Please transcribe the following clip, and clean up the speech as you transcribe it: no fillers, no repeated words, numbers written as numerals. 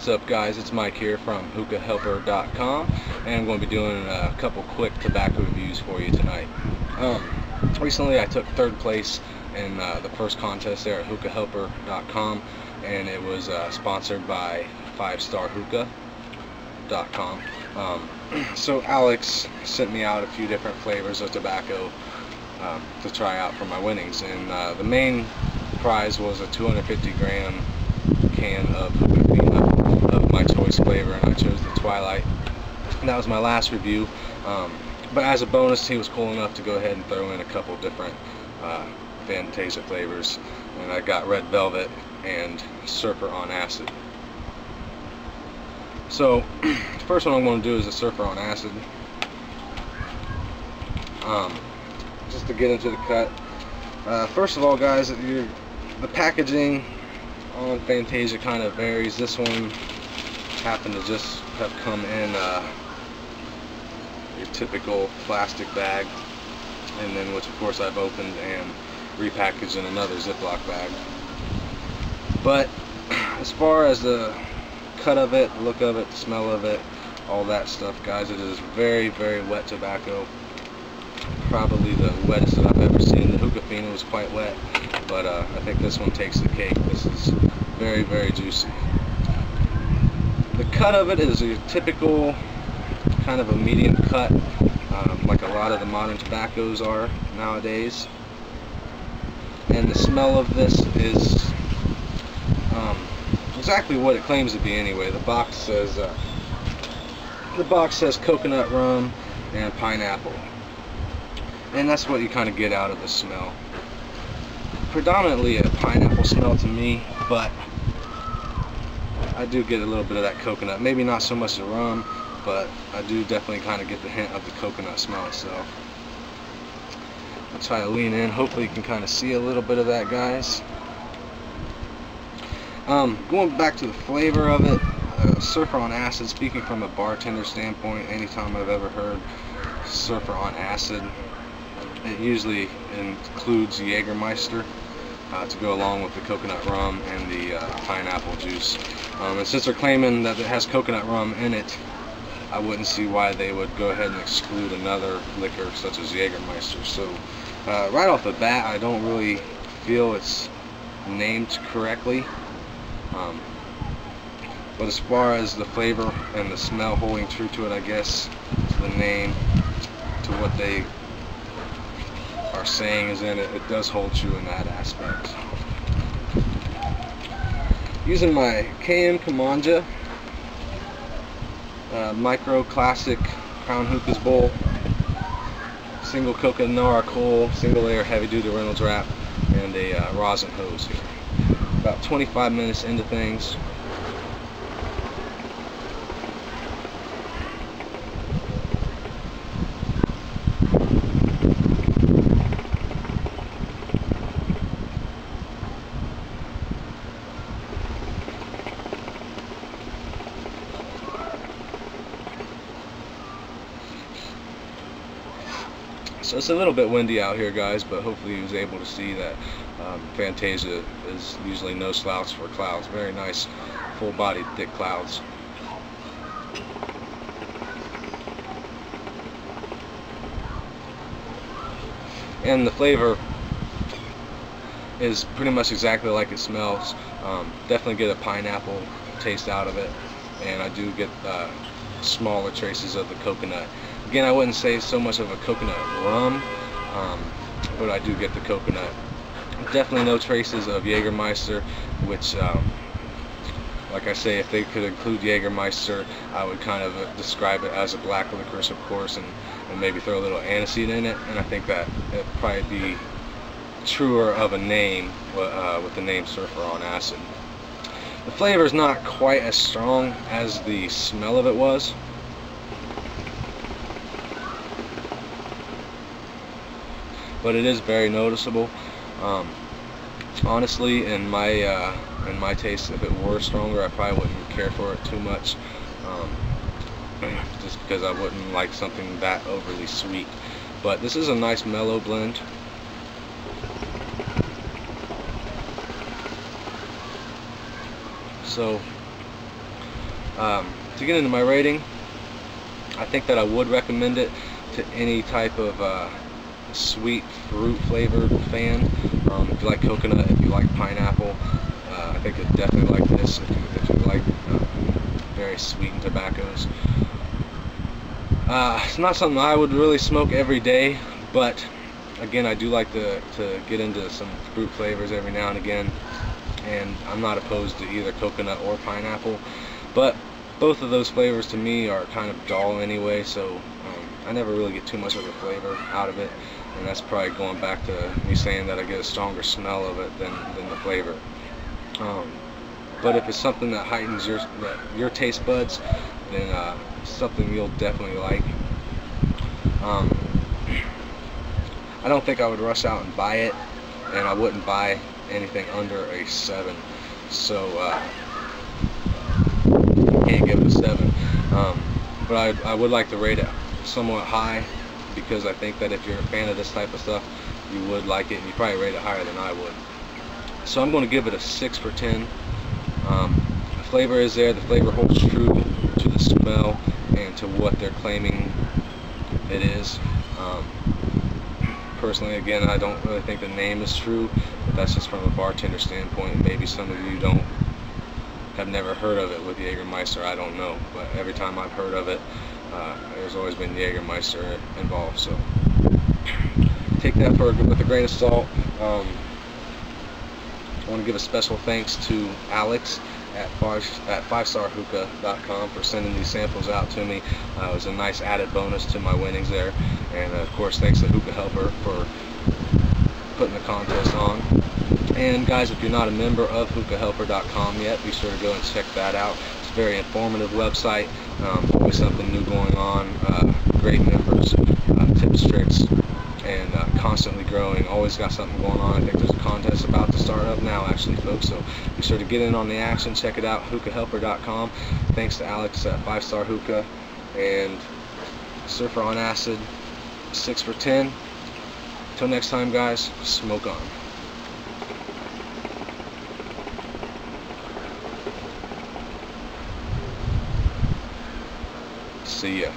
What's up, guys? It's Mike here from hookahhelper.com, and I'm going to be doing a couple quick tobacco reviews for you tonight. Recently I took third place in the first contest there at hookahhelper.com, and it was sponsored by 5starhookah.com. So Alex sent me out a few different flavors of tobacco to try out for my winnings, and the main prize was a 250 gram can of Hookah of my choice flavor, and I chose the Twilight. And that was my last review, but as a bonus he was cool enough to go ahead and throw in a couple different Fantasia flavors, and I got Red Velvet and Surfer on Acid. So the first one I'm going to do is the Surfer on Acid. Just to get into the cut, first of all, guys, the packaging on Fantasia kind of varies. This one happened to just have come in your typical plastic bag, and then which of course I've opened and repackaged in another Ziploc bag. But as far as the cut of it, the look of it, the smell of it, all that stuff, guys, it is very, very wet tobacco. Probably the wettest that I've ever seen. The Hookah Fino was quite wet, but I think this one takes the cake. This is very, very juicy. The cut of it is your typical kind of a medium cut, like a lot of the modern tobaccos are nowadays. And the smell of this is exactly what it claims to be anyway. The box says coconut rum and pineapple, and that's what you kind of get out of the smell. Predominantly a pineapple smell to me, but I do get a little bit of that coconut. Maybe not so much the rum, but I do definitely kind of get the hint of the coconut smell itself. I'll try to lean in. Hopefully you can kind of see a little bit of that, guys. Going back to the flavor of it, Surfer on Acid, speaking from a bartender standpoint, anytime I've ever heard Surfer on Acid, it usually includes Jägermeister to go along with the coconut rum and the pineapple juice. And since they're claiming that it has coconut rum in it, I wouldn't see why they would go ahead and exclude another liquor such as Jägermeister. So right off the bat, I don't really feel it's named correctly. But as far as the flavor and the smell holding true to it, I guess, to the name, to what they are saying is in it, it does hold true in that aspect. Using my KM Kamanja Micro Classic Crown Hookahs bowl, single coconut Nara coal, single layer heavy duty Reynolds wrap, and a rosin hose here. About 25 minutes into things. So it's a little bit windy out here, guys, but hopefully you was able to see that Fantasia is usually no slouch for clouds. Very nice, full-bodied, thick clouds. And the flavor is pretty much exactly like it smells. Definitely get a pineapple taste out of it, and I do get smaller traces of the coconut. Again, I wouldn't say so much of a coconut rum, but I do get the coconut. Definitely no traces of Jägermeister, which, like I say, if they could include Jägermeister, I would kind of describe it as a black licorice, of course, and maybe throw a little aniseed in it, and I think that it'd probably be truer of a name with the name Surfer on Acid. The flavor is not quite as strong as the smell of it was. But it is very noticeable. Honestly, in my taste, if it were stronger, I probably wouldn't care for it too much, just because I wouldn't like something that overly sweet. But this is a nice mellow blend. So To get into my rating, I think that I would recommend it to any type of sweet fruit flavored fan. If you like coconut, if you like pineapple, I think you'll definitely like this. If you like very sweetened tobaccos. It's not something I would really smoke every day, but again, I do like to get into some fruit flavors every now and again, and I'm not opposed to either coconut or pineapple, but both of those flavors to me are kind of dull anyway, so I never really get too much of the flavor out of it, and that's probably going back to me saying that I get a stronger smell of it than the flavor. But if it's something that heightens your taste buds, then it's something you'll definitely like. I don't think I would rush out and buy it, and I wouldn't buy anything under a 7. So can't give it a 7. But I would like to rate it somewhat high, because I think that if you're a fan of this type of stuff, you would like it, and you probably rate it higher than I would. So I'm going to give it a 6 for 10. The flavor is there. The flavor holds true to the smell and to what they're claiming it is. Personally, again, I don't really think the name is true, but that's just from a bartender standpoint. Maybe some of you have never heard of it with Jägermeister, I don't know, but every time I've heard of it, there's always been Jägermeister involved, so take that with a grain of salt. I want to give a special thanks to Alex at 5starhookah.com for sending these samples out to me. It was a nice added bonus to my winnings there, and of course thanks to Hookah Helper for putting the contest on. And guys, if you're not a member of hookahhelper.com yet, be sure to go and check that out. It's a very informative website, always something new going on, great members, tips, tricks, and constantly growing. Always got something going on. I think there's a contest about to start up now, actually, folks, so be sure to get in on the action. Check it out, hookahhelper.com. Thanks to Alex at 5-Star Hookah, and Surfer on Acid, 6 for 10. Until next time, guys, smoke on. See ya.